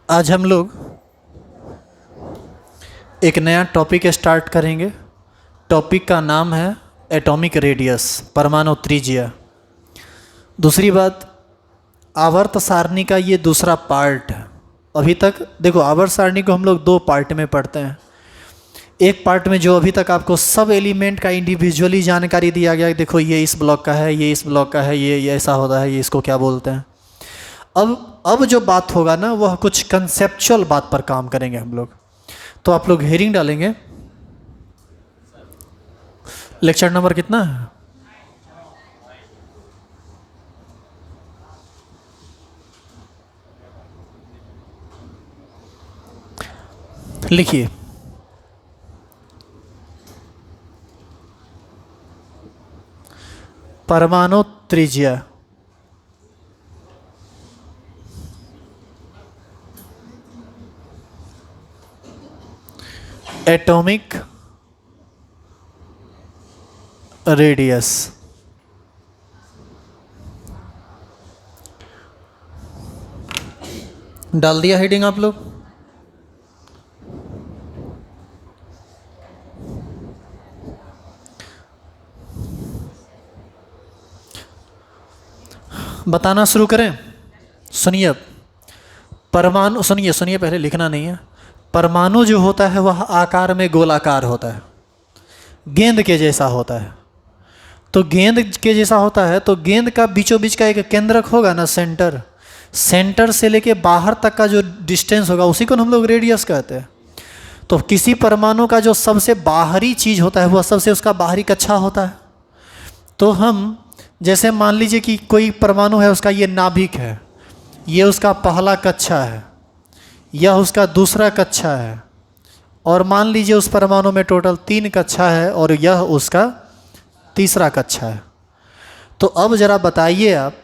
आज हम लोग एक नया टॉपिक स्टार्ट करेंगे। टॉपिक का नाम है एटॉमिक रेडियस, परमाणु त्रिज्या। दूसरी बात, आवर्त सारणी का ये दूसरा पार्ट है। अभी तक देखो, आवर्त सारणी को हम लोग दो पार्ट में पढ़ते हैं। एक पार्ट में जो अभी तक आपको सब एलिमेंट का इंडिविजुअली जानकारी दिया गया, देखो ये इस ब्लॉक का है, ये इस ब्लॉक का है, ये ऐसा होता है, ये इसको क्या बोलते हैं। अब जो बात होगा ना, वह कुछ कंसेप्चुअल बात पर काम करेंगे हम लोग। तो आप लोग हेयरिंग डालेंगे। लेक्चर नंबर कितना है? लिखिए। परमाणु त्रिज्या। Atomic radius. डाल दिया हेडिंग आप लोग? बताना शुरू करें। सुनिए, परमाणु सुनिए, पहले लिखना नहीं है। परमाणु जो होता है वह आकार में गोलाकार होता है, गेंद के जैसा होता है। तो गेंद के जैसा होता है तो गेंद का बीचों बीच का एक केंद्रक होगा ना, सेंटर से लेके बाहर तक का जो डिस्टेंस होगा उसी को हम लोग रेडियस कहते हैं। तो किसी परमाणु का जो सबसे बाहरी चीज़ होता है वह सबसे उसका बाहरी कक्षा होता है। तो हम जैसे मान लीजिए कि कोई परमाणु है, उसका ये नाभिक है, ये उसका पहला कक्षा है, यह उसका दूसरा कक्षा है, और मान लीजिए उस परमाणु में टोटल 3 कक्षा है और यह उसका तीसरा कक्षा है। तो अब ज़रा बताइए आप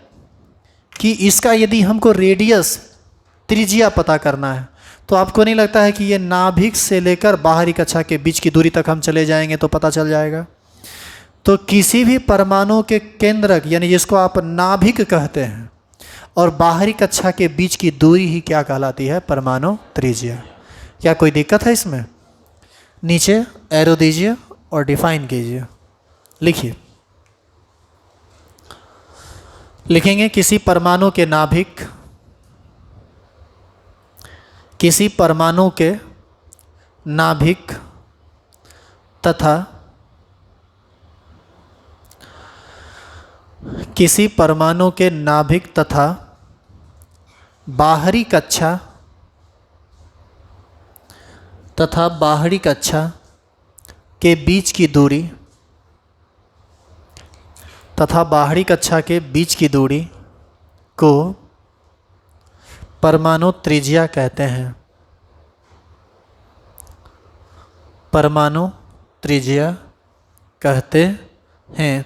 कि इसका यदि हमको रेडियस, त्रिज्या पता करना है, तो आपको नहीं लगता है कि ये नाभिक से लेकर बाहरी कक्षा के बीच की दूरी तक हम चले जाएंगे तो पता चल जाएगा। तो किसी भी परमाणु के केंद्रक, यानी जिसको आप नाभिक कहते हैं, और बाहरी कक्षा के बीच की दूरी ही क्या कहलाती है? परमाणु त्रिज्या। क्या कोई दिक्कत है इसमें? नीचे एरो दीजिए और डिफाइन कीजिए। लिखिए। लिखेंगे किसी परमाणु के नाभिक, किसी परमाणु के नाभिक तथा किसी परमाणु के नाभिक तथा बाहरी कक्षा के बीच की दूरी को परमाणु त्रिज्या कहते हैं। परमाणु त्रिज्या कहते हैं।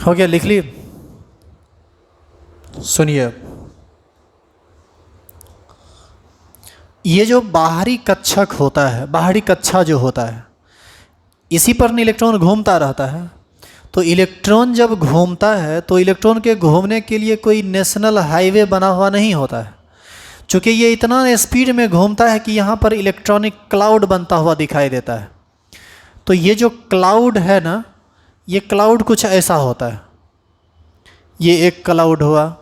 हो गया? लिख लिए? सुनिए, ये जो बाहरी कक्षक होता है, बाहरी कक्षा जो होता है, इसी पर इलेक्ट्रॉन घूमता रहता है। तो इलेक्ट्रॉन जब घूमता है तो इलेक्ट्रॉन के घूमने के लिए कोई नेशनल हाईवे बना हुआ नहीं होता है। चूँकि ये इतना स्पीड में घूमता है कि यहाँ पर इलेक्ट्रॉनिक क्लाउड बनता हुआ दिखाई देता है। तो ये जो क्लाउड है ना, ये क्लाउड कुछ ऐसा होता है। ये एक क्लाउड हुआ,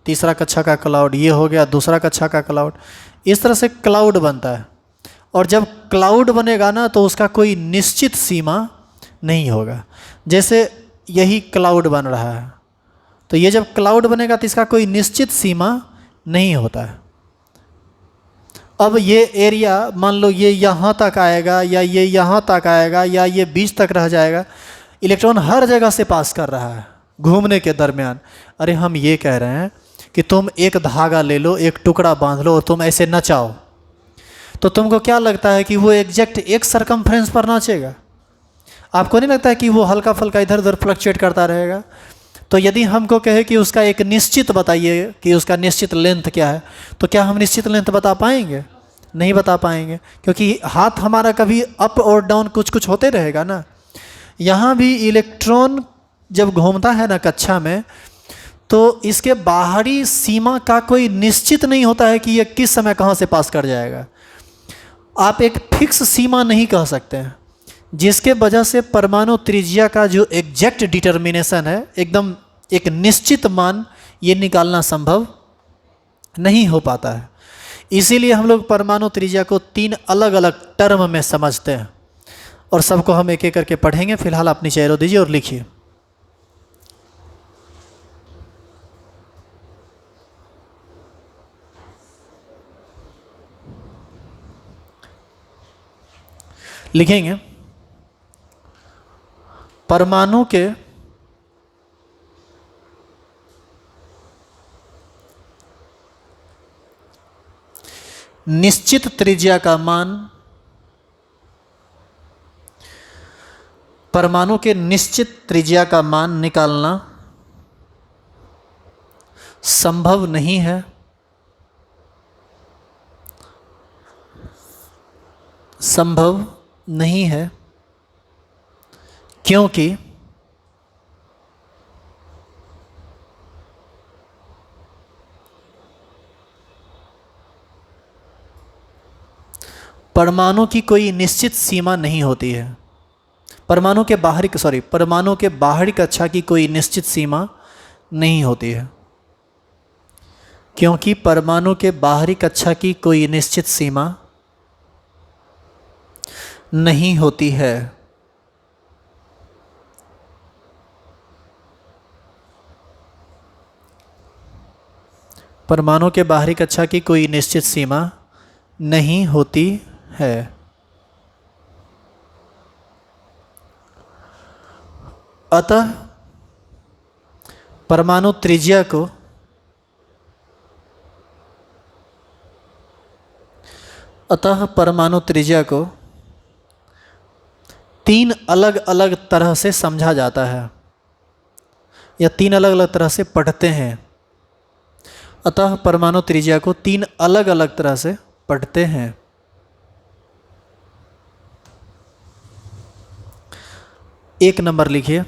तीसरा कक्षा का क्लाउड, ये हो गया दूसरा कक्षा का क्लाउड। इस तरह से क्लाउड बनता है। और जब क्लाउड बनेगा ना तो उसका कोई निश्चित सीमा नहीं होगा। जैसे यही क्लाउड बन रहा है, तो ये जब क्लाउड बनेगा तो इसका कोई निश्चित सीमा नहीं होता है। अब ये एरिया, मान लो ये यहाँ तक आएगा, या ये यहाँ तक आएगा, या ये बीच तक रह जाएगा। इलेक्ट्रॉन हर जगह से पास कर रहा है घूमने के दरमियान। अरे हम ये कह रहे हैं कि तुम एक धागा ले लो, एक टुकड़ा बांध लो और तुम ऐसे नचाओ, तो तुमको क्या लगता है कि वो एग्जैक्ट एक सरकमफ्रेंस पर नाचेगा? आपको नहीं लगता है कि वो हल्का फुल्का इधर उधर फ्लक्चुएट करता रहेगा? तो यदि हमको कहे कि उसका एक निश्चित बताइए कि उसका निश्चित लेंथ क्या है, तो क्या हम निश्चित लेंथ बता पाएंगे? नहीं बता पाएंगे, क्योंकि हाथ हमारा कभी अप और डाउन कुछ कुछ होते रहेगा ना। यहाँ भी इलेक्ट्रॉन जब घूमता है ना कक्षा में, तो इसके बाहरी सीमा का कोई निश्चित नहीं होता है कि यह किस समय कहाँ से पास कर जाएगा। आप एक फिक्स सीमा नहीं कह सकते हैं, जिसके वजह से परमाणु त्रिज्या का जो एग्जैक्ट डिटर्मिनेशन है, एकदम एक निश्चित मान, ये निकालना संभव नहीं हो पाता है। इसीलिए हम लोग परमाणु त्रिज्या को 3 अलग अलग टर्म में समझते हैं, और सबको हम एक एक करके पढ़ेंगे। फिलहाल आप नीचे एरो दीजिए और लिखिए। लिखेंगे परमाणु के निश्चित त्रिज्या का मान, परमाणु के निश्चित त्रिज्या का मान निकालना संभव नहीं है, संभव नहीं है, क्योंकि परमाणु की कोई निश्चित सीमा नहीं होती है। परमाणु के बाहरी कक्षा की कोई निश्चित सीमा नहीं होती है, क्योंकि परमाणु के बाहरी कक्षा की कोई निश्चित सीमा नहीं होती है। परमाणु के बाहरी कक्षा की कोई निश्चित सीमा नहीं होती है। अतः परमाणु त्रिज्या को परमाणु त्रिज्या को 3 अलग अलग तरह से समझा जाता है, या 3 अलग अलग तरह से पढ़ते हैं। अतः परमाणु त्रिज्या को 3 अलग अलग तरह से पढ़ते हैं। एक नंबर लिखिए,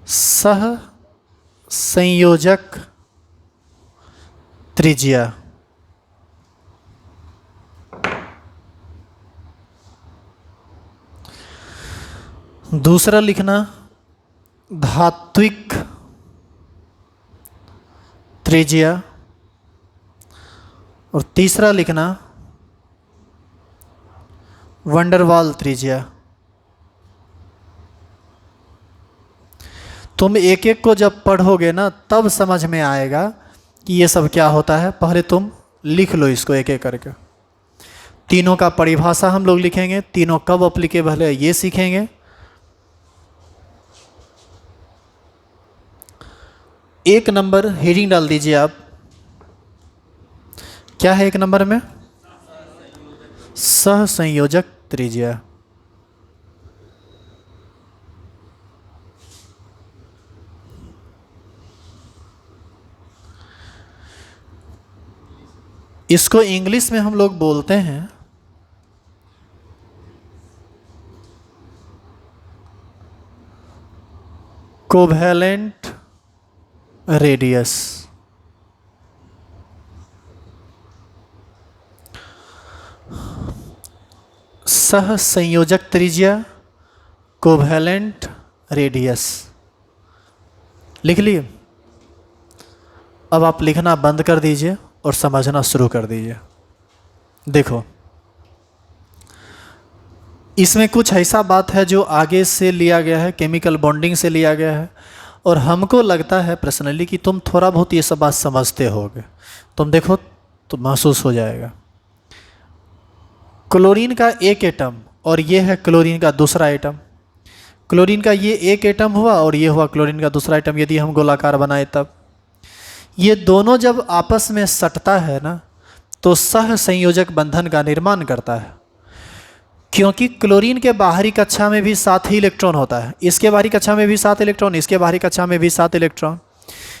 सह संयोजक त्रिज्या। दूसरा लिखना धात्विक त्रिज्या, और तीसरा लिखना वंडरवाल त्रिज्या। तुम एक एक को जब पढ़ोगे ना, तब समझ में आएगा कि ये सब क्या होता है। पहले तुम लिख लो इसको एक एक करके। तीनों का परिभाषा हम लोग लिखेंगे, तीनों कब अप्लीकेबल है ये सीखेंगे। एक नंबर हेडिंग डाल दीजिए आप, क्या है एक नंबर में? सहसंयोजक त्रिज्या। इसको इंग्लिश में हम लोग बोलते हैं कोवैलेंट रेडियस। सहसंयोजक त्रिज्या, कोवैलेंट रेडियस। लिख लिए? अब आप लिखना बंद कर दीजिए और समझना शुरू कर दीजिए। देखो, इसमें कुछ ऐसा बात है जो आगे से लिया गया है, केमिकल बॉन्डिंग से लिया गया है, और हमको लगता है पर्सनली कि तुम थोड़ा बहुत ये सब बात समझते होगे। तुम देखो तो महसूस हो जाएगा। क्लोरीन का एक एटम और ये है क्लोरीन का दूसरा एटम। क्लोरीन का ये एक एटम हुआ और ये हुआ क्लोरीन का दूसरा एटम। यदि हम गोलाकार बनाए तब ये दोनों जब आपस में सटता है ना, तो सह संयोजक बंधन का निर्माण करता है। क्योंकि क्लोरीन के बाहरी कक्षा में भी 7 ही इलेक्ट्रॉन होता है, इसके बाहरी कक्षा में भी 7 इलेक्ट्रॉन, इसके बाहरी कक्षा में भी 7 इलेक्ट्रॉन।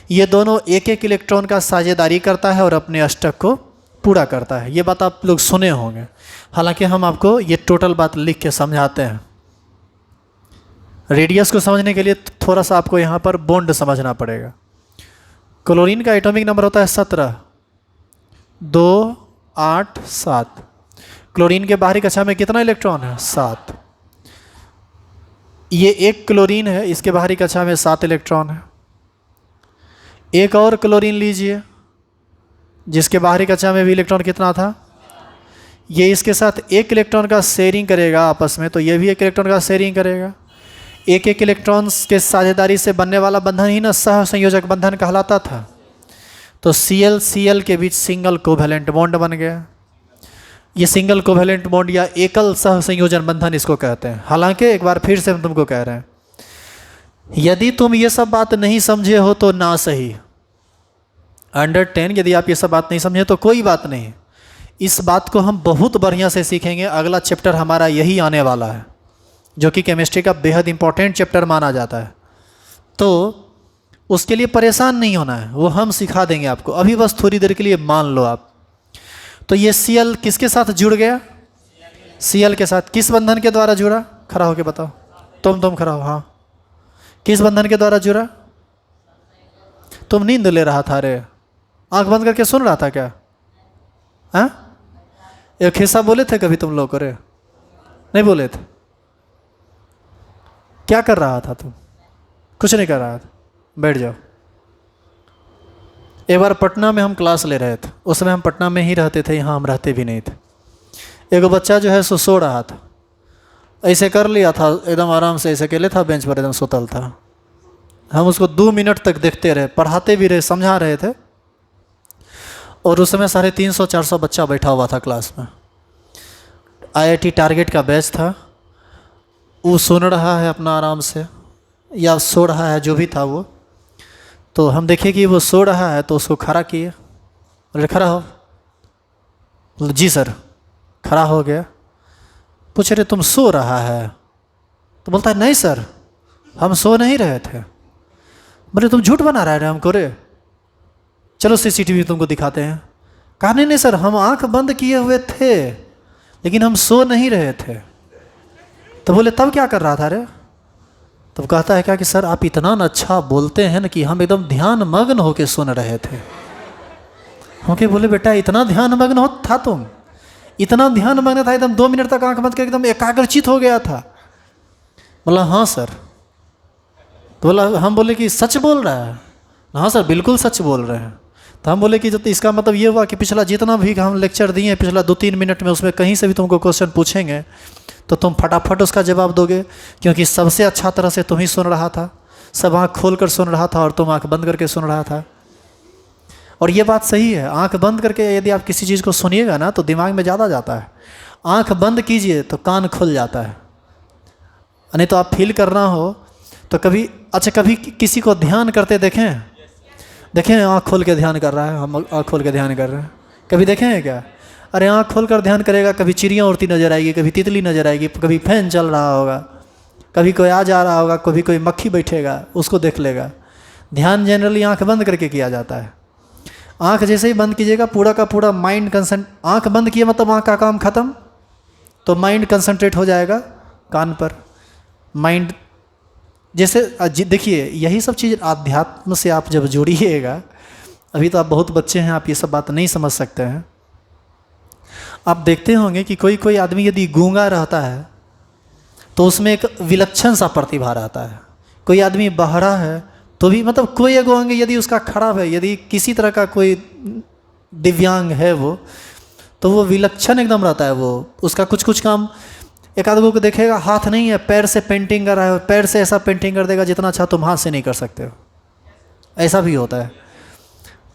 ये दोनों एक एक इलेक्ट्रॉन का साझेदारी करता है और अपने अष्टक को पूरा करता है। ये बात आप लोग सुने होंगे, हालांकि हम आपको ये टोटल बात लिख के समझाते हैं। रेडियस को समझने के लिए थोड़ा सा आपको यहाँ पर बॉन्ड समझना पड़ेगा। क्लोरीन का एटॉमिक नंबर होता है 17, 2, 8, 7। क्लोरीन के बाहरी कक्षा में कितना इलेक्ट्रॉन है? 7। ये एक क्लोरीन है, इसके बाहरी कक्षा में 7 इलेक्ट्रॉन है। एक और क्लोरीन लीजिए जिसके बाहरी कक्षा में भी इलेक्ट्रॉन कितना था? ये इसके साथ एक इलेक्ट्रॉन का शेयरिंग करेगा आपस में, तो ये भी एक इलेक्ट्रॉन का शेयरिंग करेगा। एक एक इलेक्ट्रॉन्स के साझेदारी से बनने वाला बंधन ही ना सह संयोजक बंधन कहलाता था। तो Cl Cl के बीच सिंगल कोवैलेंट बॉन्ड बन गया। ये सिंगल कोवैलेंट बॉन्ड या एकल सह संयोजन बंधन इसको कहते हैं। हालांकि एक बार फिर से हम तुमको कह रहे हैं, यदि तुम ये सब बात नहीं समझे हो तो ना सही, अंडर 10 यदि आप ये सब बात नहीं समझे तो कोई बात नहीं, इस बात को हम बहुत बढ़िया से सीखेंगे। अगला चैप्टर हमारा यही आने वाला है, जो कि केमिस्ट्री का बेहद इंपॉर्टेंट चैप्टर माना जाता है। तो उसके लिए परेशान नहीं होना है, वो हम सिखा देंगे आपको। अभी बस थोड़ी देर के लिए मान लो आप। तो ये Cl किसके साथ जुड़ गया? Cl के साथ। किस बंधन के द्वारा जुड़ा? खड़ा होके बताओ। तुम खड़ा हो। हाँ, किस बंधन के द्वारा जुड़ा? तुम नींद ले रहा था रे, आंख बंद करके सुन रहा था क्या? हाँ, एक हिस्सा बोले थे कभी तुम लोग को रे? नहीं बोले थे? क्या कर रहा था तुम? कुछ नहीं कर रहा था, बैठ जाओ। एक बार पटना में हम क्लास ले रहे थे, उस समय हम पटना में ही रहते थे, यहाँ हम रहते भी नहीं थे। एक बच्चा जो है सो रहा था, ऐसे कर लिया था एकदम आराम से, ऐसे अकेले था बेंच पर, एकदम सुतल था। हम उसको 2 मिनट तक देखते रहे, पढ़ाते भी रहे, समझा रहे थे। और उस समय 350-400 बच्चा बैठा हुआ था क्लास में। IIT टारगेट का बैच था। वो सुन रहा है अपना आराम से, या सो रहा है, जो भी था वो। तो हम देखे कि वो सो रहा है तो उसको खड़ा किए, बोले खड़ा हो। बोले जी सर। खड़ा हो गया। पूछ रहे तुम सो रहा है? तो बोलता है नहीं सर, हम सो नहीं रहे थे। बोले तुम झूठ बना रहे हमको रे, चलो CCTV तुमको दिखाते हैं। कहा नहीं सर, हम आंख बंद किए हुए थे लेकिन हम सो नहीं रहे थे। तो बोले तब क्या कर रहा था रे? तब कहता है क्या कि सर आप इतना अच्छा बोलते हैं ना कि हम एकदम ध्यान मग्न होके सुन रहे थे। हम के बोले बेटा इतना ध्यान मग्न हो था तुम? इतना ध्यान मग्न था, एकदम 2 मिनट तक आंख बंद करके एकदम एकाग्रचित हो गया था। बोला हाँ सर। तो बोला, हम बोले कि सच बोल रहा है? हाँ सर बिल्कुल सच बोल रहे हैं। तो हम बोले कि जब इसका मतलब ये हुआ कि पिछला जितना भी हम लेक्चर दिए पिछला 2-3 मिनट में, उसमें कहीं से भी तुमको क्वेश्चन पूछेंगे तो तुम फटाफट उसका जवाब दोगे, क्योंकि सबसे अच्छा तरह से तुम ही सुन रहा था। सब आँख खोल कर सुन रहा था और तुम आँख बंद करके सुन रहा था। और ये बात सही है, आँख बंद करके यदि आप किसी चीज़ को सुनिएगा ना तो दिमाग में ज़्यादा जाता है। आँख बंद कीजिए तो कान खुल जाता है। नहीं तो आप फील करना हो तो कभी, अच्छा कभी किसी को ध्यान करते देखें आँख खोल के ध्यान कर रहा है, हम आँख खोल के ध्यान कर रहे हैं, कभी देखें हैं क्या? अरे आँख खोल कर ध्यान करेगा, कभी चिड़िया उड़ती नजर आएगी, कभी तितली नजर आएगी, कभी फैन चल रहा होगा, कभी कोई आ जा रहा होगा, कभी कोई मक्खी बैठेगा उसको देख लेगा। ध्यान जनरली आँख बंद करके किया जाता है। आँख जैसे ही बंद कीजिएगा पूरा का पूरा माइंड आँख बंद किए मतलब आँख का काम खत्म, तो माइंड कंसंट्रेट हो जाएगा कान पर। माइंड जैसे देखिए यही सब चीज़ आध्यात्म से आप जब जोड़िएगा, अभी तो आप बहुत बच्चे हैं, आप ये सब बात नहीं समझ सकते हैं। आप देखते होंगे कि कोई कोई आदमी यदि गूंगा रहता है तो उसमें एक विलक्षण सा प्रतिभा रहता है। कोई आदमी बहरा है तो भी मतलब कोई एगो अंग यदि उसका खराब है, यदि किसी तरह का कोई दिव्यांग है वो, तो वो विलक्षण एकदम रहता है। वो उसका कुछ कुछ काम, एक आदमी को देखेगा हाथ नहीं है, पैर से पेंटिंग कर रहा है, पैर से ऐसा पेंटिंग कर देगा जितना अच्छा तुम हाथ से नहीं कर सकते हो, ऐसा भी होता है।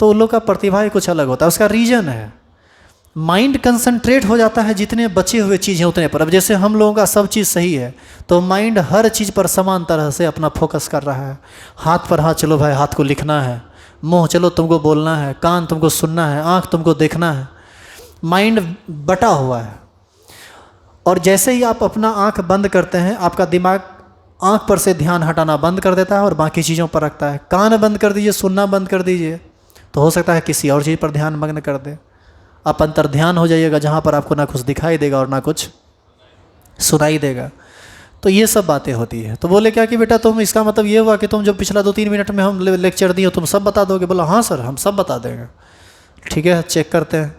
तो उन लोग का प्रतिभा ही कुछ अलग होता है, उसका रीजन है। माइंड कंसंट्रेट हो जाता है जितने बचे हुए चीज़ हैं उतने पर। अब जैसे हम लोगों का सब चीज़ सही है तो माइंड हर चीज़ पर समान तरह से अपना फोकस कर रहा है। हाथ पर, हाँ चलो भाई हाथ को लिखना है, मुंह चलो तुमको बोलना है, कान तुमको सुनना है, आँख तुमको देखना है। माइंड बटा हुआ है। और जैसे ही आप अपना आँख बंद करते हैं आपका दिमाग आँख पर से ध्यान हटाना बंद कर देता है और बाकी चीज़ों पर रखता है। कान बंद कर दीजिए, सुनना बंद कर दीजिए, तो हो सकता है किसी और चीज़ पर ध्यान मग्न कर दे। आप अंतर्ध्यान हो जाइएगा, जहाँ पर आपको ना कुछ दिखाई देगा और ना कुछ सुनाई देगा। तो ये सब बातें होती है। तो बोले क्या कि बेटा तुम, इसका मतलब ये हुआ कि तुम जो पिछला 2-3 मिनट में हम लेक्चर दिए तुम सब बता दोगे? बोला हाँ सर, हम सब बता देंगे। ठीक है, चेक करते हैं।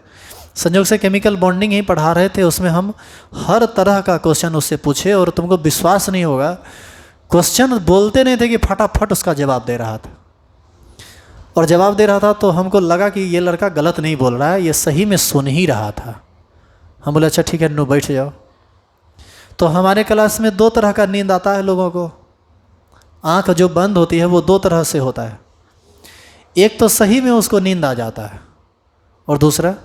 संयोग से केमिकल बॉन्डिंग ही पढ़ा रहे थे, उसमें हम हर तरह का क्वेश्चन उससे पूछे और तुमको विश्वास नहीं होगा, क्वेश्चन बोलते नहीं थे कि फटाफट उसका जवाब दे रहा था। और जवाब दे रहा था तो हमको लगा कि ये लड़का गलत नहीं बोल रहा है, ये सही में सुन ही रहा था। हम बोले अच्छा ठीक है नो, बैठ जाओ। तो हमारे क्लास में 2 तरह का नींद आता है लोगों को। आँख जो बंद होती है वो 2 तरह से होता है। एक तो सही में उसको नींद आ जाता है, और दूसरा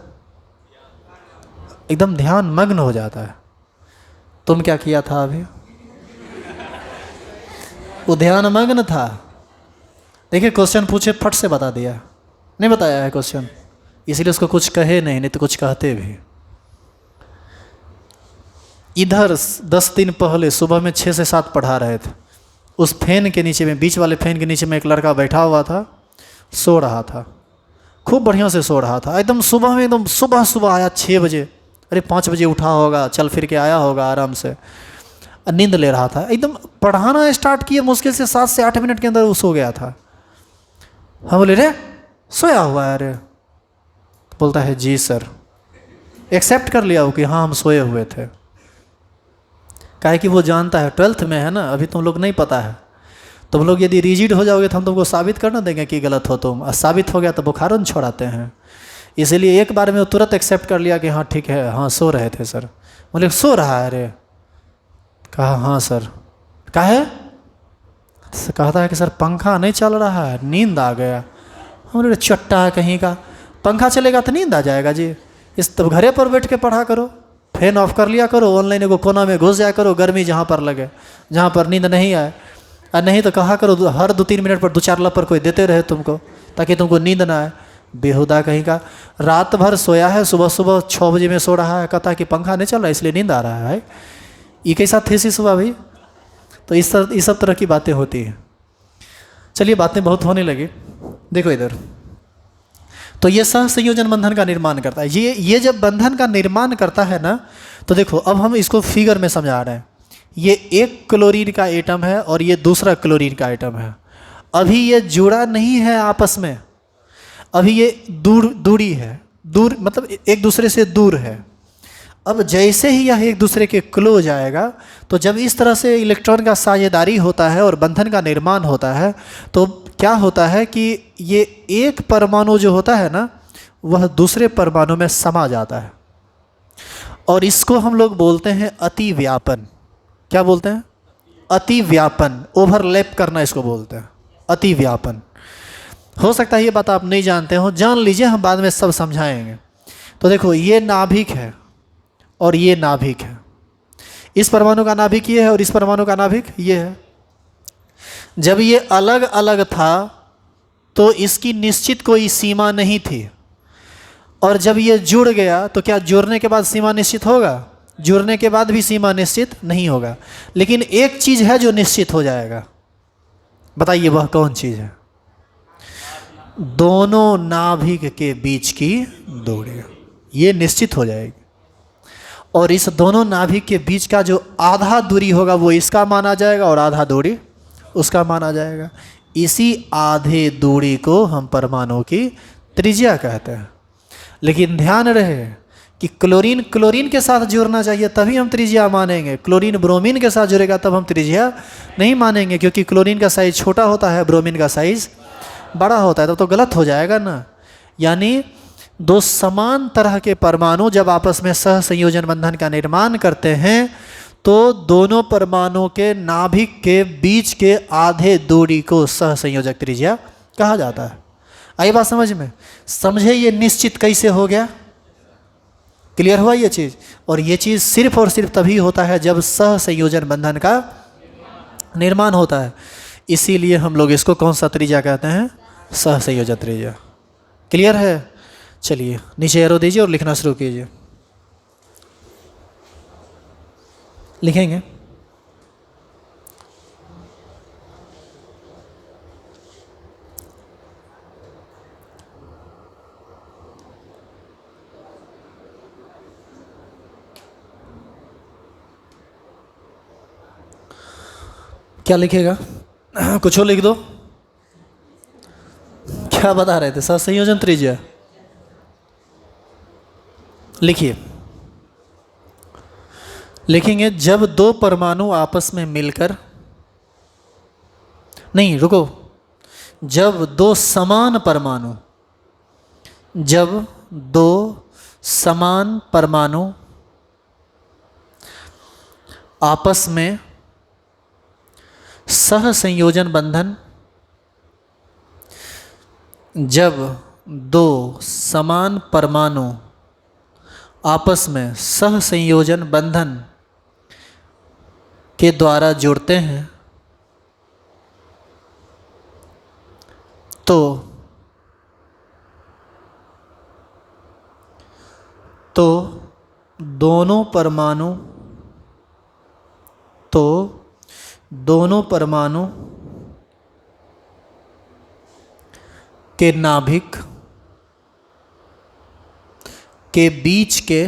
एकदम ध्यान मग्न हो जाता है। तुम क्या किया था अभी? वो ध्यान मग्न था। देखिए क्वेश्चन पूछे, फट से बता दिया, नहीं बताया है क्वेश्चन, इसीलिए उसको कुछ कहे नहीं तो कुछ कहते भी। इधर 10 दिन पहले सुबह में 6 से 7 पढ़ा रहे थे। उस फैन के नीचे में, बीच वाले फैन के नीचे में एक लड़का बैठा हुआ था, सो रहा था, खूब बढ़िया से सो रहा था। एकदम सुबह में, एकदम सुबह सुबह आया 6 बजे, अरे 5 बजे उठा होगा, चल फिर के आया होगा आराम से, नींद ले रहा था। एकदम पढ़ाना स्टार्ट किए, मुश्किल से 7 से 8 मिनट के अंदर वो सो गया था। हम बोले रे सोया हुआ है? अरे बोलता है जी सर। एक्सेप्ट कर लिया हो कि हाँ हम सोए हुए थे। काहे कि वो जानता है 12th में है ना, अभी तुम लोग नहीं पता है। तुम लोग यदि रिजिड हो जाओगे तो हम तुमको साबित कर ना देंगे कि गलत हो तुम, और साबित हो गया तो बुखारन छोड़ाते हैं। इसलिए एक बार में वो तुरंत एक्सेप्ट कर लिया कि हाँ ठीक है, हाँ सो रहे थे सर। बोले सो रहा है? अरे कहा हाँ सर। काहे? कहता है कि सर पंखा नहीं चल रहा है, नींद आ गया। हम बोले चट्टा है कहीं का, पंखा चलेगा तो नींद आ जाएगा जी। इस तब घरे पर बैठ के पढ़ा करो, फैन ऑफ कर लिया करो, ऑनलाइन एगो कोना में घुस जाया करो, गर्मी जहाँ पर लगे, जहाँ पर नींद नहीं आए। और नहीं तो कहा करो हर 2-3 मिनट पर 2-4 लपर कोई देते रहे तुमको, ताकि तुमको नींद ना आए। बेहुदा कहीं का, रात भर सोया है, सुबह सुबह 6 बजे में सो रहा है, कहता है कि पंखा नहीं चल रहा इसलिए नींद आ रहा है। भाई ये कैसा थीसिस हुआ भाई? तो इस सब तरह की बातें होती हैं। चलिए बातें बहुत होने लगी, देखो इधर। तो ये सह संयोजन बंधन का निर्माण करता है। ये जब बंधन का निर्माण करता है ना, तो देखो अब हम इसको फिगर में समझा रहे हैं। ये एक क्लोरीन का एटम है और ये दूसरा क्लोरीन का एटम है। अभी ये जुड़ा नहीं है आपस में, अभी ये दूरी है, दूर मतलब एक दूसरे से दूर है। अब जैसे ही यह एक दूसरे के क्लोज आएगा, तो जब इस तरह से इलेक्ट्रॉन का साझेदारी होता है और बंधन का निर्माण होता है, तो क्या होता है कि ये एक परमाणु जो होता है ना, वह दूसरे परमाणु में समा जाता है। और इसको हम लोग बोलते हैं अति व्यापन। क्या बोलते हैं? अति व्यापन, ओवरलैप करना इसको बोलते हैं, अति व्यापन। हो सकता है ये बात आप नहीं जानते हो, जान लीजिए, हम बाद में सब समझाएंगे। तो देखो ये नाभिक है और ये नाभिक है, इस परमाणु का नाभिक ये है और इस परमाणु का नाभिक ये है। जब ये अलग अलग था तो इसकी निश्चित कोई सीमा नहीं थी, और जब ये जुड़ गया तो क्या जुड़ने के बाद सीमा निश्चित होगा? जुड़ने के बाद भी सीमा निश्चित नहीं होगा। लेकिन एक चीज़ है जो निश्चित हो जाएगा, बताइए वह कौन चीज़ है? दोनों नाभिक के बीच की दूरी, ये निश्चित हो जाएगी। और इस दोनों नाभिक के बीच का जो आधा दूरी होगा वो इसका माना जाएगा और आधा दूरी उसका माना जाएगा। इसी आधे दूरी को हम परमाणु की त्रिज्या कहते हैं। लेकिन ध्यान रहे कि क्लोरीन क्लोरीन के साथ जुड़ना चाहिए तभी हम त्रिज्या मानेंगे, क्लोरीन ब्रोमीन के साथ जुड़ेगा तब हम त्रिज्या नहीं मानेंगे, क्योंकि क्लोरीन का साइज छोटा होता है, ब्रोमीन का साइज बड़ा होता है, तब तो गलत हो जाएगा ना। यानी दो समान तरह के परमाणु जब आपस में सह संयोजन बंधन का निर्माण करते हैं तो दोनों परमाणु के नाभिक के बीच के आधे दूरी को सह संयोजक त्रिज्या कहा जाता है। आई बात समझ में? समझे ये निश्चित कैसे हो गया? क्लियर हुआ ये चीज़? और ये चीज़ सिर्फ और सिर्फ तभी होता है जब सह संयोजन बंधन का निर्माण होता है। इसीलिए हम लोग इसको कौन सा त्रिज्या कहते हैं? सह संयोजक त्रिज्या। क्लियर है? चलिए नीचे एरो दीजिए और लिखना शुरू कीजिए। लिखेंगे क्या लिखेगा? कुछ और लिख दो। क्या बता रहे थे? सहसंयोजन त्रिज्या लिखिए। लिखेंगे जब दो परमाणु आपस में मिलकर, नहीं रुको, जब दो समान परमाणु, जब दो समान परमाणु आपस में सहसंयोजन बंधन, जब दो समान परमाणु आपस में सहसंयोजन बंधन के द्वारा जुड़ते हैं तो दोनों परमाणु, तो दोनों परमाणु के नाभिक के बीच के,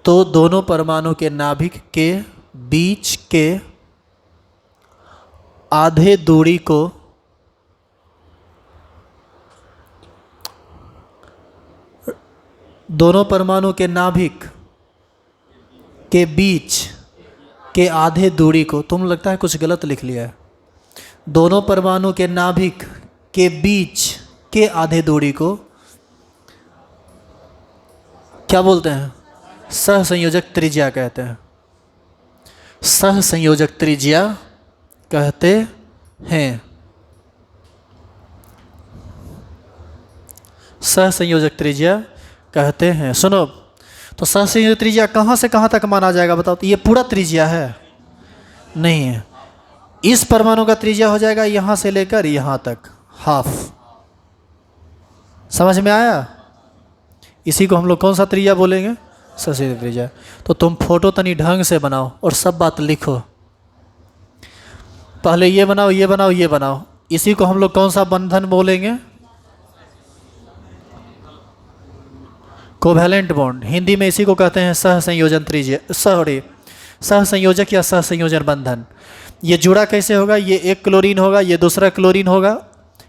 तो दोनों परमाणु के नाभिक के बीच के आधे दूरी को दोनों परमाणु के नाभिक के बीच के आधे दूरी को, तुम लगता है कुछ गलत लिख लिया है। दोनों परमाणु के नाभिक के बीच के आधे दूरी को क्या बोलते हैं? सहसंयोजक त्रिज्या कहते हैं। सहसंयोजक त्रिज्या कहते हैं। सहसंयोजक त्रिज्या कहते हैं। सुनो, तो सहसंयोजक त्रिज्या कहाँ से कहाँ तक माना जाएगा बताओ? तो ये पूरा त्रिज्या है? नहीं है। इस परमाणु का त्रिज्या हो जाएगा यहाँ से लेकर यहाँ तक, हाफ। समझ में आया? इसी को हम लोग कौन सा त्रिज्या बोलेंगे? सहसंयोजक त्रिज्या। तो तुम फोटो तनी ढंग से बनाओ और सब बात लिखो। पहले ये बनाओ, ये बनाओ, ये बनाओ। इसी को हम लोग कौन सा बंधन बोलेंगे? Covalent bond. हिंदी में इसी को कहते हैं सहसंयोजन त्रिज्या, सॉरी, सहसंयोजक या सहसंयोजन बंधन। ये जुड़ा कैसे होगा? ये एक क्लोरीन होगा, ये दूसरा क्लोरीन होगा,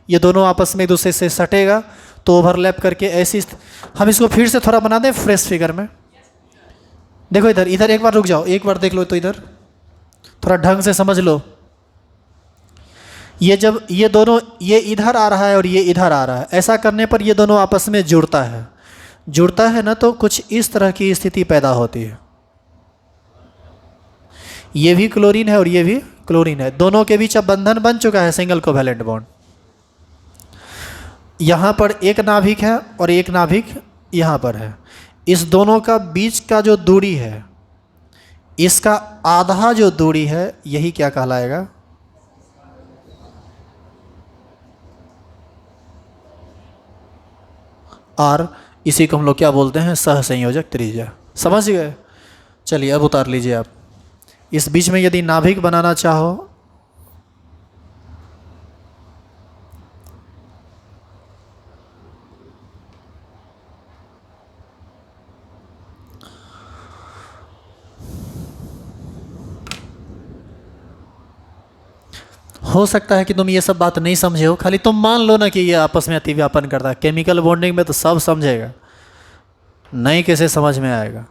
ये दोनों आपस में एक दूसरे से सटेगा तो ओवरलैप करके ऐसी। हम इसको फिर से थोड़ा बना दें फ्रेश फिगर में। देखो इधर, इधर एक बार रुक जाओ, एक बार देख लो तो इधर थोड़ा ढंग से समझ लो। ये जब ये दोनों, ये इधर आ रहा है और ये इधर आ रहा है, ऐसा करने पर ये दोनों आपस में जुड़ता है। जुड़ता है ना, तो कुछ इस तरह की स्थिति पैदा होती है। ये भी क्लोरीन है और ये भी क्लोरीन है, दोनों के बीच अब बंधन बन चुका है, सिंगल कोवैलेंट बॉन्ड। यहाँ पर एक नाभिक है और एक नाभिक यहाँ पर है। इस दोनों का बीच का जो दूरी है, इसका आधा जो दूरी है, यही क्या कहलाएगा? और इसी को हम लोग क्या बोलते हैं? सहसंयोजक त्रिज्या। समझ गए? चलिए अब उतार लीजिए आप। इस बीच में यदि नाभिक बनाना चाहो, हो सकता है कि तुम ये सब बात नहीं समझे हो, खाली तुम मान लो ना कि ये आपस में अतिव्यापन करता है। केमिकल बॉन्डिंग में तो सब समझेगा, नहीं कैसे समझ में आएगा?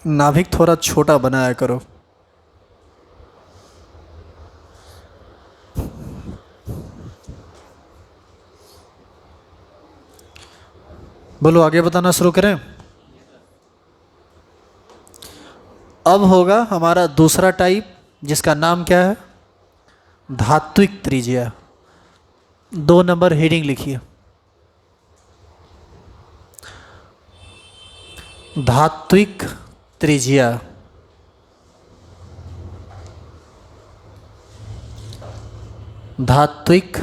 नाभिक थोड़ा छोटा बनाया करो। बोलो आगे बताना शुरू करें। अब होगा हमारा दूसरा टाइप, जिसका नाम क्या है? धात्विक त्रिज्या। 2 नंबर हेडिंग लिखिए, धात्विक त्रिज्या। धात्विक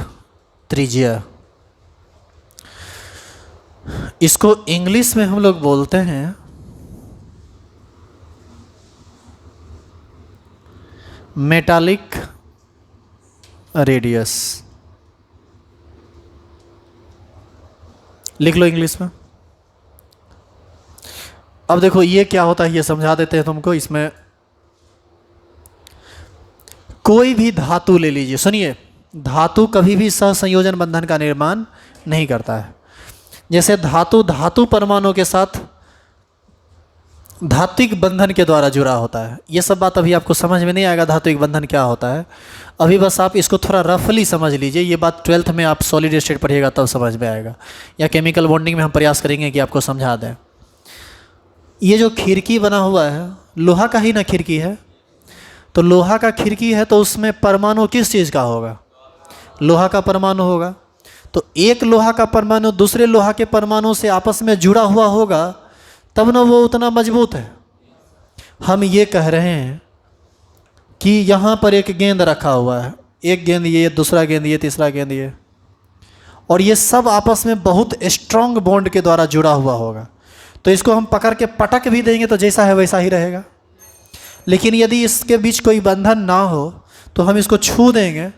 त्रिज्या, इसको इंग्लिश में हम लोग बोलते हैं मेटालिक रेडियस। लिख लो इंग्लिश में। अब देखो ये क्या होता है, ये समझा देते हैं तुमको। इसमें कोई भी धातु ले लीजिए, सुनिए, धातु कभी भी सहसंयोजन बंधन का निर्माण नहीं करता है। जैसे धातु धातु परमाणु के साथ धात्विक बंधन के द्वारा जुड़ा होता है। ये सब बात अभी आपको समझ में नहीं आएगा, धात्विक बंधन क्या होता है। अभी बस आप इसको थोड़ा रफली समझ लीजिए। ये बात 12th में आप सॉलिड स्टेट पढ़िएगा तब समझ में आएगा, या केमिकल बॉन्डिंग में हम प्रयास करेंगे कि आपको समझा दें। ये जो खिड़की बना हुआ है, लोहा का ही ना खिड़की है, तो लोहा का खिड़की है तो उसमें परमाणु किस चीज़ का होगा? लोहा का परमाणु होगा। तो एक लोहा का परमाणु दूसरे लोहा के परमाणु से आपस में जुड़ा हुआ होगा, तब ना वो उतना मजबूत है। हम ये कह रहे हैं कि यहाँ पर एक गेंद रखा हुआ है, एक गेंद ये, दूसरा गेंद ये, तीसरा गेंद ये, और ये सब आपस में बहुत स्ट्रांग बॉन्ड के द्वारा जुड़ा हुआ होगा। तो इसको हम पकड़ के पटक भी देंगे तो जैसा है वैसा ही रहेगा। लेकिन यदि इसके बीच कोई बंधन ना हो तो हम इसको छू देंगे,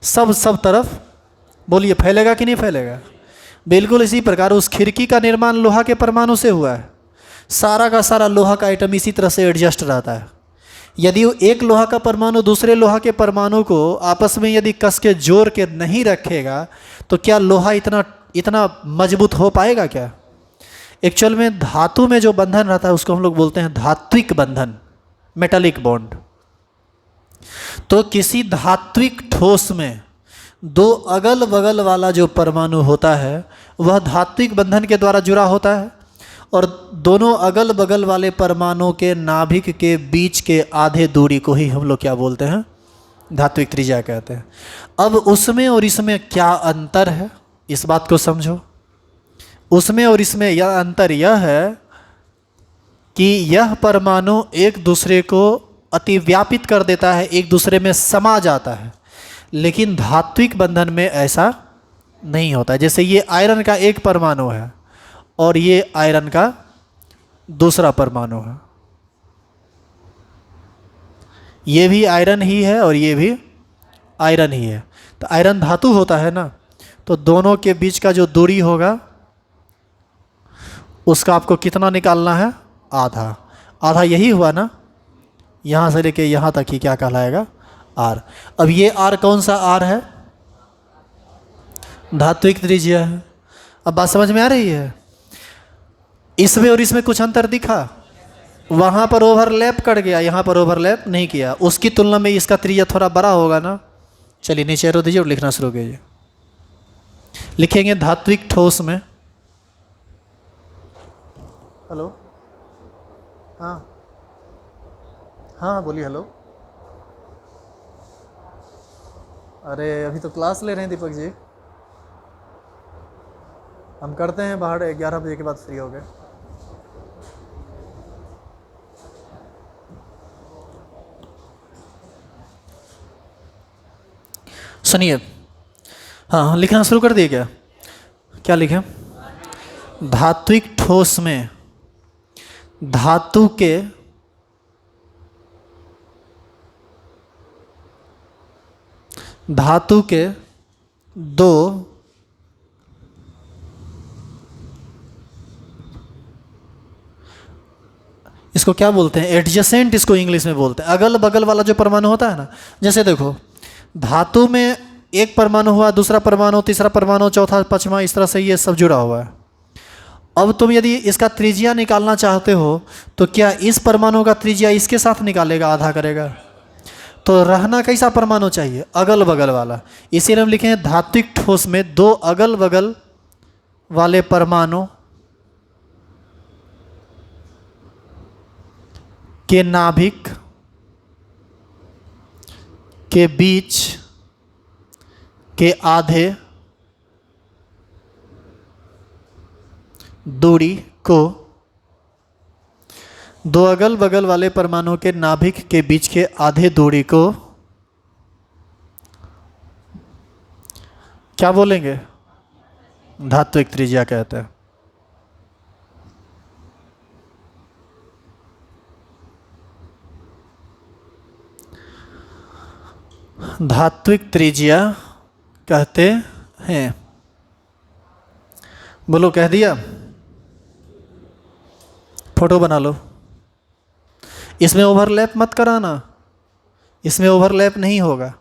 सब तरफ, बोलिए फैलेगा कि नहीं फैलेगा? बिल्कुल इसी प्रकार उस खिड़की का निर्माण लोहा के परमाणु से हुआ है। सारा का सारा लोहा का आइटम इसी तरह से एडजस्ट रहता है। यदि एक लोहा का परमाणु दूसरे लोहा के परमाणु को आपस में यदि कस के जोड़ के नहीं रखेगा तो क्या लोहा इतना मजबूत हो पाएगा क्या? एक्चुअल में धातु में जो बंधन रहता है उसको हम लोग बोलते हैं धात्विक बंधन, मेटालिक बॉन्ड। तो किसी धात्विक ठोस में 2 अगल बगल वाला जो परमाणु होता है वह धात्विक बंधन के द्वारा जुड़ा होता है, और दोनों अगल बगल वाले परमाणु के नाभिक के बीच के आधे दूरी को ही हम लोग क्या बोलते हैं? धात्विक त्रिज्या कहते हैं। अब उसमें और इसमें क्या अंतर है, इस बात को समझो। उसमें और इसमें यह अंतर यह है कि यह परमाणु एक दूसरे को अतिव्यापित कर देता है, एक दूसरे में समा जाता है, लेकिन धात्विक बंधन में ऐसा नहीं होता। जैसे ये आयरन का एक परमाणु है और ये आयरन का दूसरा परमाणु है, ये भी आयरन ही है और ये भी आयरन ही है। तो आयरन धातु होता है ना, तो दोनों के बीच का जो दूरी होगा उसका आपको कितना निकालना है? आधा। आधा यही हुआ ना, यहाँ से लेके यहाँ तक ही क्या कहलाएगा? आर। अब ये आर कौन सा आर है? धात्विक त्रिज्या है। अब बात समझ में आ रही है? इसमें और इसमें कुछ अंतर दिखा? वहाँ पर ओवरलैप कर गया, यहाँ पर ओवरलैप नहीं किया। उसकी तुलना में इसका त्रिज्या थोड़ा बड़ा होगा ना। चलिए नीचे रो दीजिए और लिखना शुरू कीजिए। लिखेंगे धात्विक ठोस में, हेलो, हाँ हाँ बोलिए, हेलो। अरे अभी तो क्लास ले रहे हैं दीपक जी, हम करते हैं बाहर 11 बजे के बाद फ्री हो गए। सुनिए, हाँ लिखना शुरू कर दिए क्या? क्या लिखें? धात्विक ठोस में धातु के दो इसको क्या बोलते हैं? एडजेसेंट, इसको इंग्लिश में बोलते हैं। अगल बगल वाला जो परमाणु होता है ना, जैसे देखो धातु में एक परमाणु हुआ, दूसरा परमाणु, तीसरा परमाणु, चौथा, पांचवा, इस तरह से ये सब जुड़ा हुआ है। अब तुम यदि इसका त्रिज्या निकालना चाहते हो तो क्या इस परमाणु का त्रिज्या इसके साथ निकालेगा, आधा करेगा? तो रहना कैसा परमाणु चाहिए? अगल बगल वाला। इसीलिए हम लिखे हैं धात्विक ठोस में दो अगल बगल वाले परमाणु के नाभिक के बीच के आधे दूरी को, दो अगल बगल वाले परमाणु के नाभिक के बीच के आधे दूरी को क्या बोलेंगे? धात्विक त्रिज्या कहते हैं। धात्विक त्रिज्या कहते हैं। बोलो, कह दिया? फोटो बना लो। इसमें ओवरलैप मत कराना, इसमें ओवरलैप नहीं होगा।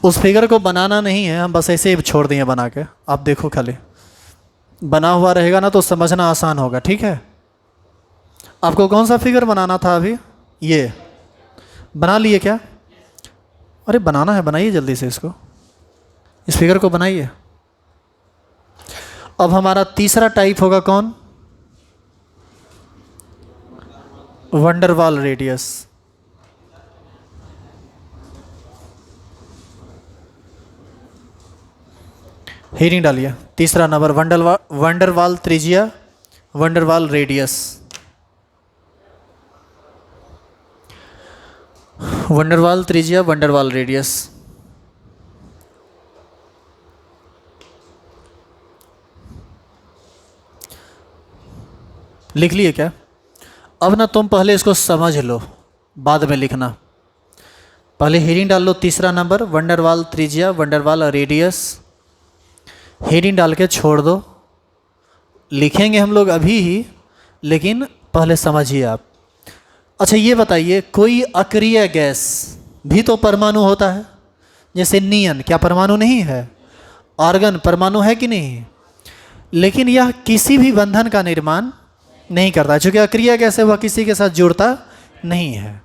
उस फिगर को बनाना नहीं है, हम बस ऐसे ही छोड़ दिए बना के। आप देखो, खाली बना हुआ रहेगा ना तो समझना आसान होगा। ठीक है, आपको कौन सा फिगर बनाना था अभी? ये बना लिए क्या? अरे बनाना है, बनाइए जल्दी से इसको, इस फिगर को बनाइए। अब हमारा तीसरा टाइप होगा कौन? Van der Waals radius. हेडिंग डालिए, तीसरा नंबर वंडरवाल त्रिज्या, वंडरवाल रेडियस। वंडरवाल त्रिज्या, वंडरवाल रेडियस। लिख लिए क्या? अब ना तुम पहले इसको समझ लो, बाद में लिखना। पहले हेडिंग डाल लो, तीसरा नंबर वंडरवाल त्रिज्या, वंडरवाल रेडियस। हेडिंग डाल के छोड़ दो, लिखेंगे हम लोग अभी ही, लेकिन पहले समझिए आप। अच्छा ये बताइए, कोई अक्रिय गैस भी तो परमाणु होता है, जैसे नियन क्या परमाणु नहीं है? आर्गन परमाणु है कि नहीं? लेकिन यह किसी भी बंधन का निर्माण नहीं करता है, चूँकि अक्रिय गैस है, वह किसी के साथ जुड़ता नहीं है।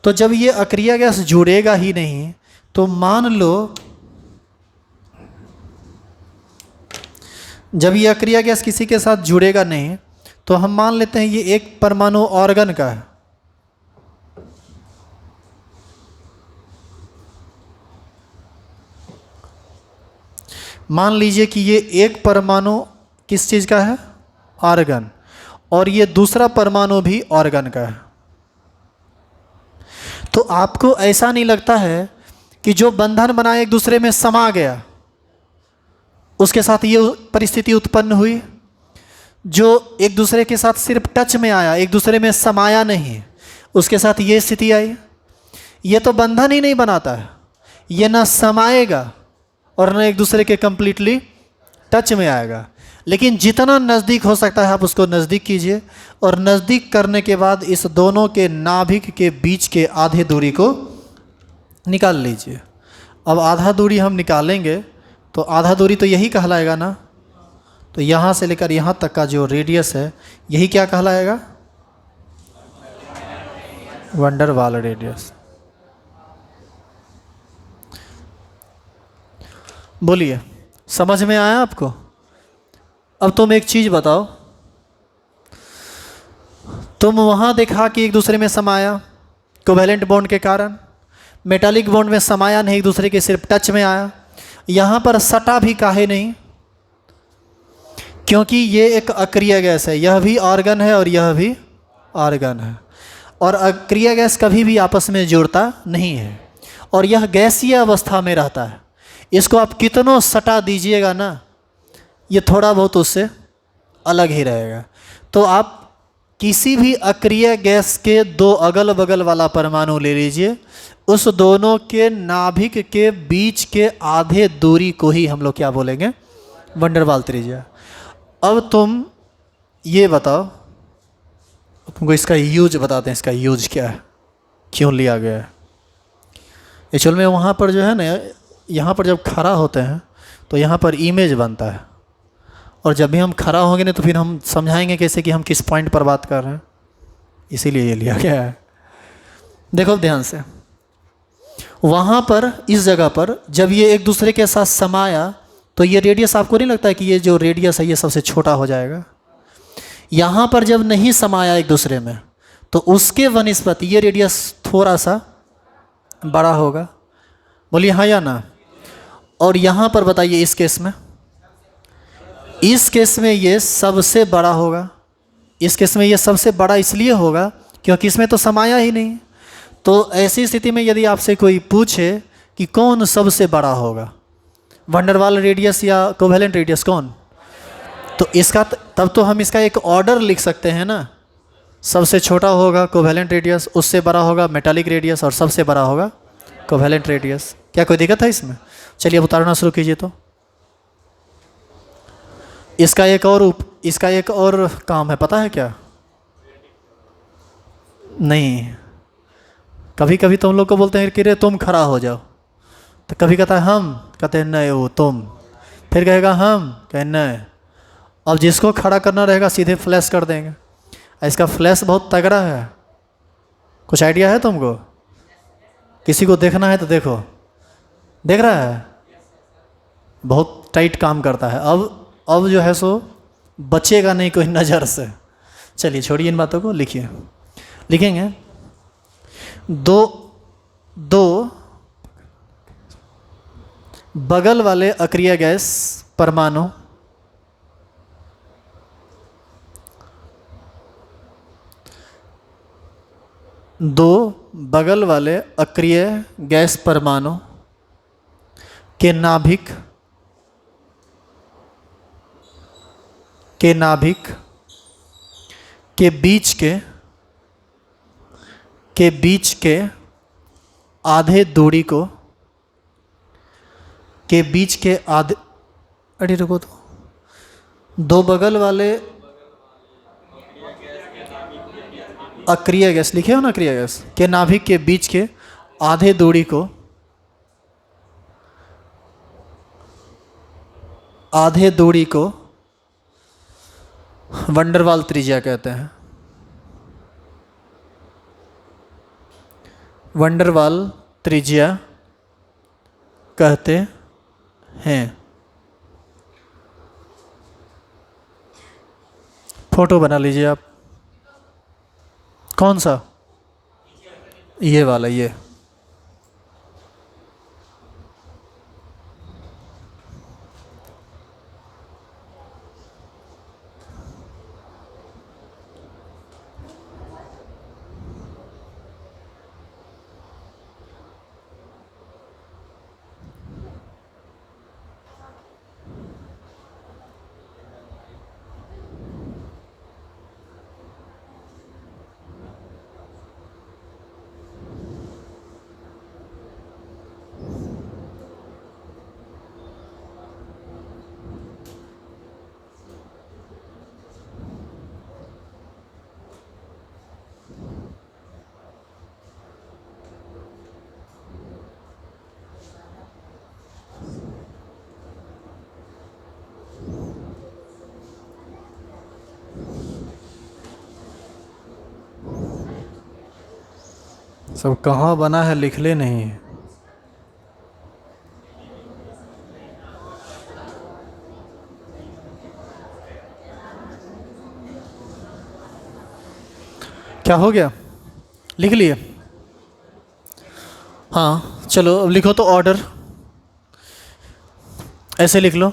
तो जब ये अक्रिय गैस जुड़ेगा ही नहीं, तो मान लो जब ये अक्रिय गैस किसी के साथ जुड़ेगा नहीं, तो हम मान लेते हैं ये एक परमाणु ऑर्गन का है। मान लीजिए कि ये एक परमाणु किस चीज़ का है? ऑर्गन। और ये दूसरा परमाणु भी ऑर्गन का है। तो आपको ऐसा नहीं लगता है कि जो बंधन बना एक दूसरे में समा गया, उसके साथ ये परिस्थिति उत्पन्न हुई? जो एक दूसरे के साथ सिर्फ टच में आया, एक दूसरे में समाया नहीं, उसके साथ ये स्थिति आई। ये तो बंधन ही नहीं बनाता है, ये ना समाएगा और न एक दूसरे के कंप्लीटली टच में आएगा। लेकिन जितना नज़दीक हो सकता है आप उसको नज़दीक कीजिए, और नज़दीक करने के बाद इस दोनों के नाभिक के बीच के आधे दूरी को निकाल लीजिए। अब आधा दूरी हम निकालेंगे तो आधा दूरी तो यही कहलाएगा ना। तो यहाँ से लेकर यहाँ तक का जो रेडियस है, यही क्या कहलाएगा? Van der Waals radius. बोलिए, समझ में आया आपको? अब तुम एक चीज़ बताओ, तुम वहाँ देखा कि एक दूसरे में समाया कोवैलेंट बॉन्ड के कारण, मेटालिक बॉन्ड में समाया नहीं, एक दूसरे के सिर्फ टच में आया। यहाँ पर सटा भी काहे नहीं? क्योंकि ये एक अक्रिय गैस है, यह भी ऑर्गन है और यह भी ऑर्गन है, और अक्रिय गैस कभी भी आपस में जुड़ता नहीं है। और यह गैसीय अवस्था में रहता है। इसको आप कितनों सटा दीजिएगा ना, ये थोड़ा बहुत उससे अलग ही रहेगा। तो आप किसी भी अक्रिय गैस के दो अगल बगल वाला परमाणु ले लीजिए, उस दोनों के नाभिक के बीच के आधे दूरी को ही हम लोग क्या बोलेंगे, वंडरवाल त्रिज्या। अब तुम ये बताओ, तुमको इसका यूज बताते हैं, इसका यूज क्या है, क्यों लिया गया है। एक्चुअल में वहाँ पर जो है ना, यहाँ पर जब खड़ा होते हैं तो यहाँ पर इमेज बनता है, और जब भी हम खड़ा होंगे ना तो फिर हम समझाएंगे कैसे कि हम किस पॉइंट पर बात कर रहे हैं, इसीलिए ये लिया गया है। देखो ध्यान से, वहाँ पर इस जगह पर जब ये एक दूसरे के साथ समाया तो ये रेडियस, आपको नहीं लगता है कि ये जो रेडियस है ये सबसे छोटा हो जाएगा। यहाँ पर जब नहीं समाया एक दूसरे में तो उसके वनिस्पत ये रेडियस थोड़ा सा बड़ा होगा, बोलिए हाँ या ना। और यहाँ पर बताइए इस केस में, इस केस में ये सबसे बड़ा होगा। इस केस में ये सबसे बड़ा इसलिए होगा क्योंकि इसमें तो समाया ही नहीं। तो ऐसी स्थिति में यदि आपसे कोई पूछे कि कौन सबसे बड़ा होगा, वंडरवाल रेडियस या कोवेलेंट रेडियस, कौन, तो इसका तब तो हम इसका एक ऑर्डर लिख सकते हैं ना। सबसे छोटा होगा कोवेलेंट रेडियस, उससे बड़ा होगा मेटालिक रेडियस, और सबसे बड़ा होगा कोवेलेंट रेडियस। क्या कोई दिक्कत है इसमें? चलिए अब उतारना शुरू कीजिए। तो इसका एक और काम है, पता है क्या? नहीं, कभी कभी तो हम लोग को बोलते हैं कि रे तुम खड़ा हो जाओ, तो कभी कहता है हम, कहते हैं नहीं वो तुम, फिर कहेगा हम, कहें नहीं। अब जिसको खड़ा करना रहेगा सीधे फ्लैश कर देंगे। इसका फ्लैश बहुत तगड़ा है, कुछ आइडिया है तुमको? किसी को देखना है तो देखो, देख रहा है, बहुत टाइट काम करता है। अब जो है सो बचेगा नहीं कोई नज़र से। चलिए छोड़िए इन बातों को, लिखिए, लिखेंगे दो बगल वाले अक्रिय गैस परमाणु के नाभिक के बीच के आधे दूरी को अरे रुको, तो दो बगल वाले अक्रिय गैस लिखे हो ना, अक्रिय गैस के नाभिक के बीच के आधे दूरी को वंडरवाल त्रिज्या कहते हैं। वंडरवाल त्रिज्या कहते हैं। फोटो बना लीजिए आप। कौन सा? ये वाला, ये सब कहाँ बना है, लिख ले नहीं। क्या हो गया? लिख लिए? हाँ चलो अब लिखो तो ऑर्डर ऐसे लिख लो,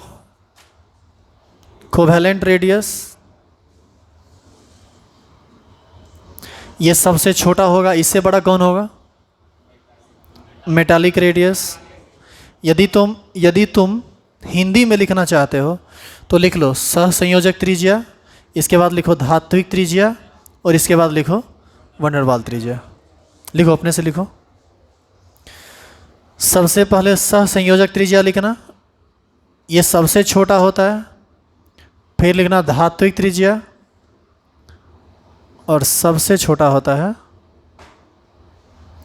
कोवेलेंट रेडियस ये सबसे छोटा होगा, इससे बड़ा कौन होगा? Metallic radius. यदि तुम हिंदी में लिखना चाहते हो तो लिख लो सहसंयोजक त्रिज्या, इसके बाद लिखो धात्विक त्रिज्या और इसके बाद लिखो वंडरवाल त्रिज्या। लिखो, अपने से लिखो। सबसे पहले सहसंयोजक त्रिज्या लिखना, ये सबसे छोटा होता है। फिर लिखना धात्विक त्रिज्या और सबसे छोटा होता है,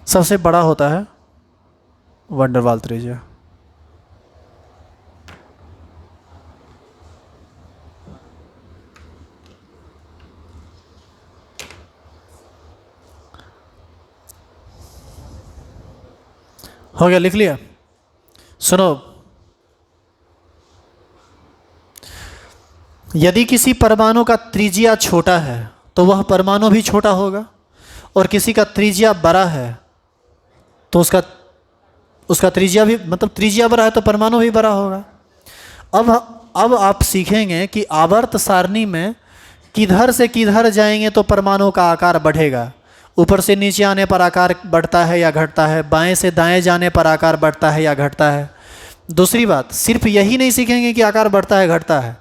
सबसे बड़ा होता है वंडरवाल त्रिज्या। हो गया, लिख लिया? सुनो, यदि किसी परमाणु का त्रिज्या छोटा है तो वह परमाणु भी छोटा होगा, और किसी का त्रिज्या बड़ा है तो उसका त्रिज्या भी, मतलब त्रिज्या बड़ा है तो परमाणु भी बड़ा होगा। अब आप सीखेंगे कि आवर्त सारणी में किधर से किधर जाएंगे तो परमाणु का आकार बढ़ेगा। ऊपर से नीचे आने पर आकार बढ़ता है या घटता है, बाएं से दाएं जाने पर आकार बढ़ता है या घटता है। दूसरी बात, सिर्फ यही नहीं सीखेंगे कि आकार बढ़ता है घटता है,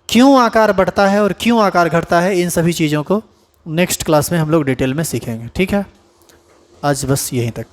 क्यों आकार बढ़ता है और क्यों आकार घटता है, इन सभी चीज़ों को नेक्स्ट क्लास में हम लोग डिटेल में सीखेंगे। ठीक है, आज बस यहीं तक।